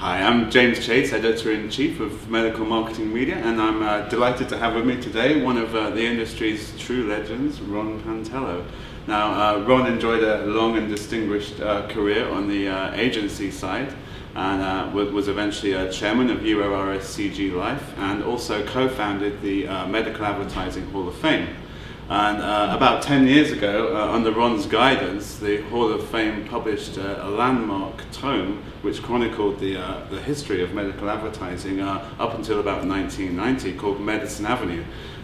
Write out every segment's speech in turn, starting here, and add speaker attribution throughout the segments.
Speaker 1: Hi, I'm James Chase, Editor-in-Chief of Medical Marketing Media, and I'm delighted to have with me today one of the industry's true legends, Ron Pantello. Now, Ron enjoyed a long and distinguished career on the agency side, and was eventually chairman of Euro RSCG Life, and also co-founded the Medical Advertising Hall of Fame. And about 10 years ago, under Ron's guidance, the Hall of Fame published a landmark tome which chronicled the history of medical advertising up until about 1990, called Medicine Avenue.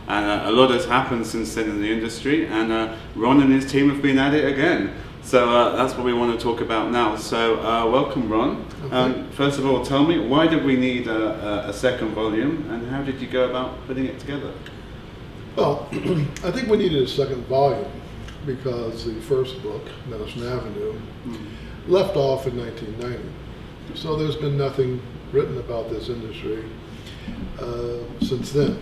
Speaker 1: And a lot has happened since then in the industry, and Ron and his team have been at it again. So that's what we want to talk about now. So welcome, Ron.
Speaker 2: Okay.
Speaker 1: First of all, tell me, why did we need a second volume, and how did you go about putting it together?
Speaker 2: Well, I think we needed a second volume because the first book, Medicine Avenue, left off in 1990. So there's been nothing written about this industry since then.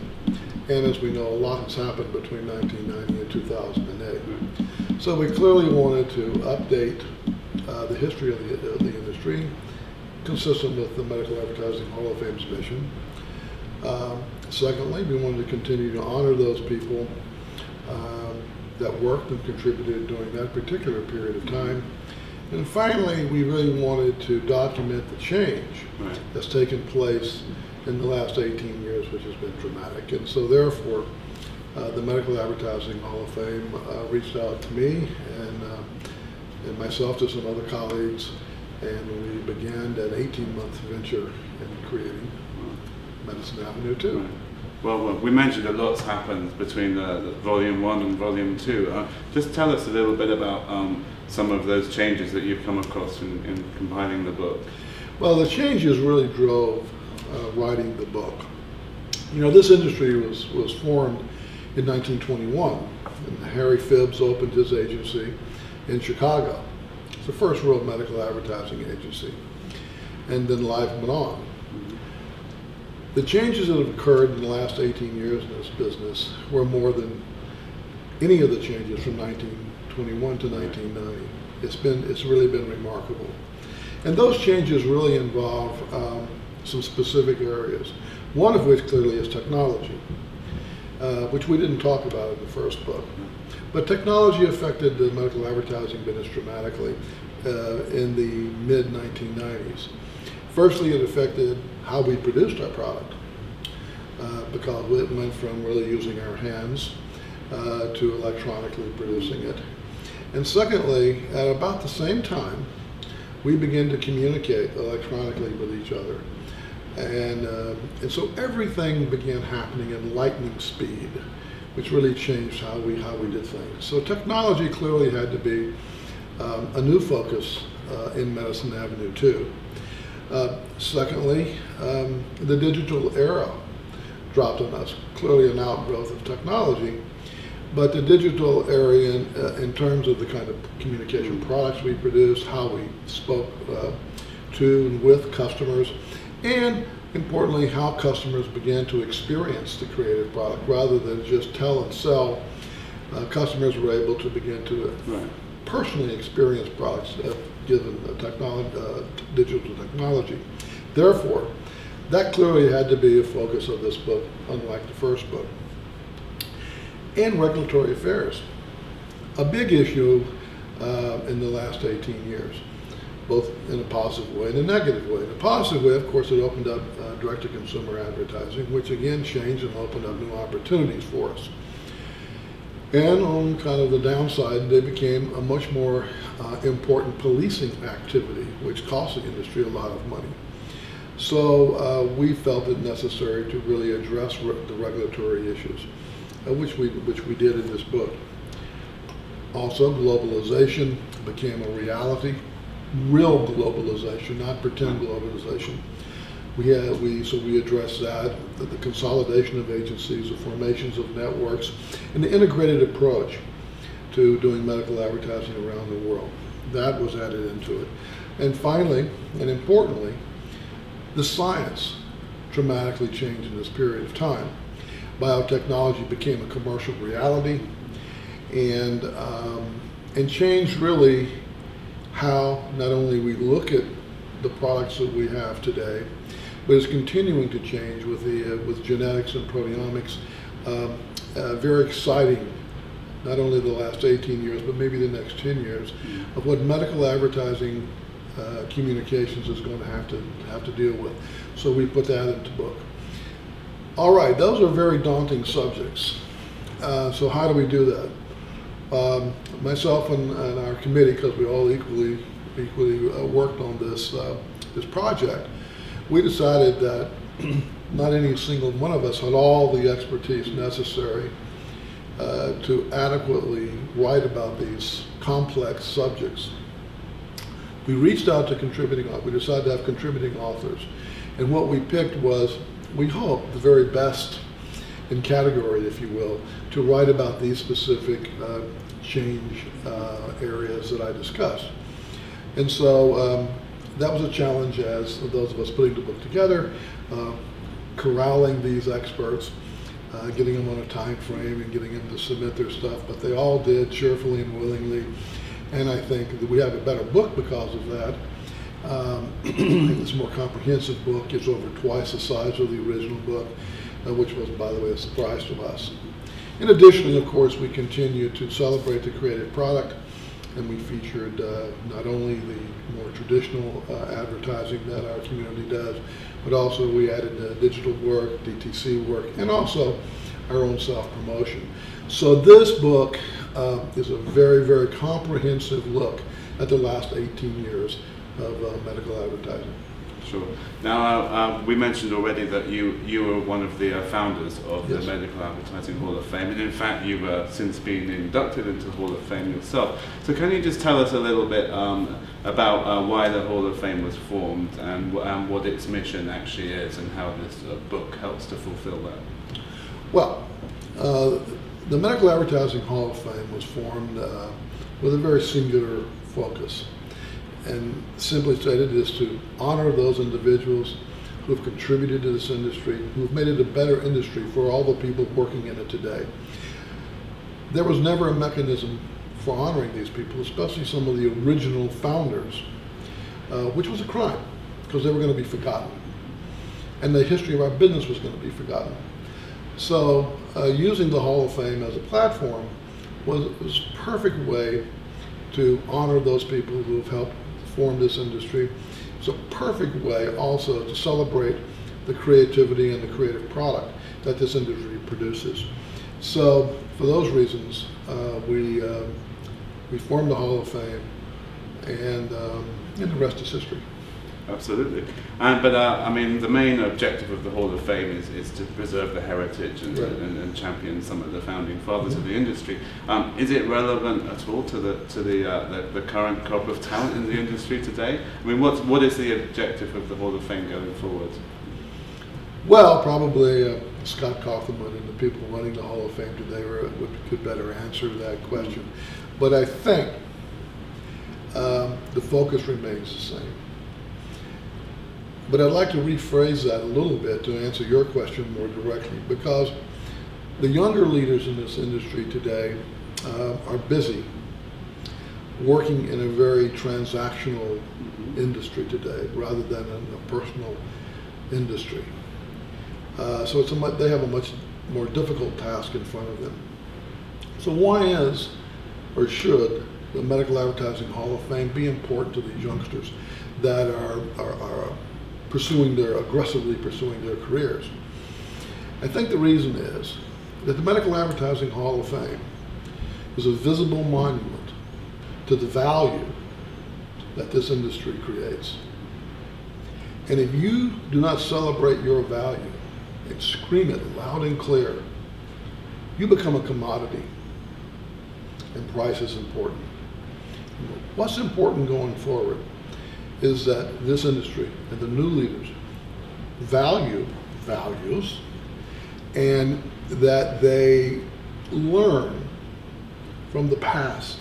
Speaker 2: And as we know, a lot has happened between 1990 and 2008. So we clearly wanted to update the history of the industry, consistent with the Medical Advertising Hall of Fame's mission. Secondly, we wanted to continue to honor those people that worked and contributed during that particular period of time. And finally, we really wanted to document the change that's taken place in the last 18 years, which has been dramatic. And so therefore, the Medical Advertising Hall of Fame reached out to me and myself to some other colleagues, and we began an 18-month venture in creating Medicine Avenue 2.
Speaker 1: Right. Well, we mentioned a lot's happened between the Volume 1 and Volume 2. Just tell us a little bit about some of those changes that you've come across in compiling the book.
Speaker 2: Well, the changes really drove writing the book. You know, this industry was formed in 1921, and Harry Phibbs opened his agency in Chicago. It's the first real medical advertising agency. And then life went on. The changes that have occurred in the last 18 years in this business were more than any of the changes from 1921 to 1990. It's really been remarkable. And those changes really involve some specific areas, one of which clearly is technology, which we didn't talk about in the first book. But technology affected the medical advertising business dramatically in the mid-1990s. Firstly, it affected how we produced our product, because it went from really using our hands to electronically producing it. And secondly, at about the same time, we began to communicate electronically with each other. And so everything began happening in lightning speed, which really changed how we did things. So technology clearly had to be a new focus in Medicine Avenue 2. Secondly, the digital era dropped on us, clearly an outgrowth of technology, but the digital area in terms of the kind of communication products we produced, how we spoke to and with customers, and importantly, how customers began to experience the creative product rather than just tell and sell. Customers were able to begin to personally experience products given digital technology. Therefore, that clearly had to be a focus of this book, unlike the first book. And regulatory affairs, a big issue in the last 18 years, both in a positive way and a negative way. In a positive way, of course, it opened up direct-to-consumer advertising, which again changed and opened up new opportunities for us. And on kind of the downside, they became a much more important policing activity, which cost the industry a lot of money. So we felt it necessary to really address the regulatory issues, which we did in this book. Also, globalization became a reality, real globalization, not pretend globalization. So we addressed that, the consolidation of agencies, the formations of networks, and the integrated approach to doing medical advertising around the world. That was added into it. And finally, and importantly, the science dramatically changed in this period of time. Biotechnology became a commercial reality, and changed really how not only we look at the products that we have today, but it's continuing to change with genetics and proteomics. Very exciting, not only the last 18 years, but maybe the next 10 years, of what medical advertising communications is going to have to deal with. So we put that into book. All right, those are very daunting subjects. So how do we do that? Myself and our committee, because we all equally worked on this project, we decided that not any single one of us had all the expertise necessary to adequately write about these complex subjects. We reached out to we decided to have contributing authors. And what we picked was, we hope, the very best in category, if you will, to write about these specific change areas that I discussed. And so that was a challenge, as those of us putting the book together, corralling these experts, getting them on a time frame and getting them to submit their stuff, but they all did cheerfully and willingly. And I think that we have a better book because of that. It's a more comprehensive book. It's over twice the size of the original book, which was, by the way, a surprise to us. In addition, of course, we continue to celebrate the creative product, and we featured not only the more traditional advertising that our community does, but also we added digital work, DTC work, and also our own self-promotion. So this book is a very, very comprehensive look at the last 18 years of medical advertising.
Speaker 1: Sure. Now, we mentioned already that you were one of the founders of the Medical Advertising Hall of Fame, and in fact you've since been inducted into the Hall of Fame yourself. So can you just tell us a little bit about why the Hall of Fame was formed and what its mission actually is, and how this book helps to fulfill that?
Speaker 2: Well, the Medical Advertising Hall of Fame was formed with a very singular focus. And simply stated, is to honor those individuals who have contributed to this industry, who have made it a better industry for all the people working in it today. There was never a mechanism for honoring these people, especially some of the original founders, which was a crime, because they were going to be forgotten. And the history of our business was going to be forgotten. So using the Hall of Fame as a platform was a perfect way to honor those people who have helped form this industry. It's a perfect way also to celebrate the creativity and the creative product that this industry produces. So for those reasons, we formed the Hall of Fame, and the rest is history.
Speaker 1: Absolutely. But I mean, the main objective of the Hall of Fame is to preserve the heritage and champion some of the founding fathers of the industry. Is it relevant at all to the current crop of talent in the industry today? I mean, what is the objective of the Hall of Fame going forward?
Speaker 2: Well, probably Scott Kaufman and the people running the Hall of Fame today could better answer that question. But I think the focus remains the same. But I'd like to rephrase that a little bit to answer your question more directly, because the younger leaders in this industry today are busy working in a very transactional industry today rather than in a personal industry. So they have a much more difficult task in front of them. So why is, or should, the Medical Advertising Hall of Fame be important to these youngsters that are aggressively pursuing their careers? I think the reason is that the Medical Advertising Hall of Fame is a visible monument to the value that this industry creates. And if you do not celebrate your value and scream it loud and clear, you become a commodity, and price is important. What's important going forward is that this industry and the new leaders value values, and that they learn from the past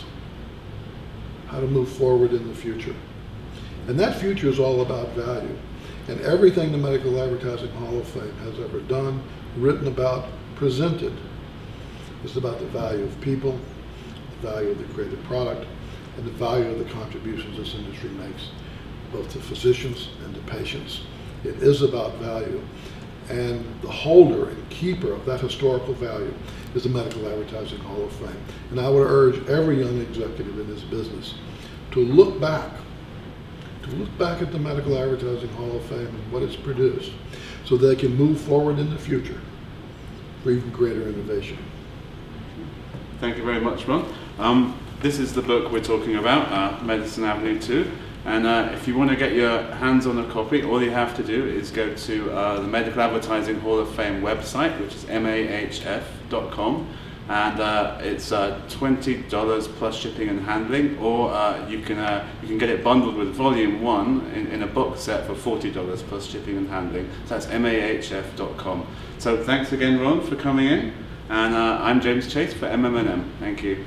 Speaker 2: how to move forward in the future. And that future is all about value. And everything the Medical Advertising Hall of Fame has ever done, written about, presented, is about the value of people, the value of the creative product, and the value of the contributions this industry makes both to physicians and to patients. It is about value. And the holder and keeper of that historical value is the Medical Advertising Hall of Fame. And I would urge every young executive in this business to look back at the Medical Advertising Hall of Fame and what it's produced so they can move forward in the future for even greater innovation.
Speaker 1: Thank you very much, Ron. This is the book we're talking about, Medicine Avenue 2. And if you want to get your hands on a copy, all you have to do is go to the Medical Advertising Hall of Fame website, which is mahf.com, and it's $20 plus shipping and handling, or you can get it bundled with Volume 1 in a box set for $40 plus shipping and handling. So that's mahf.com. So thanks again, Ron, for coming in, and I'm James Chase for MM&M. Thank you.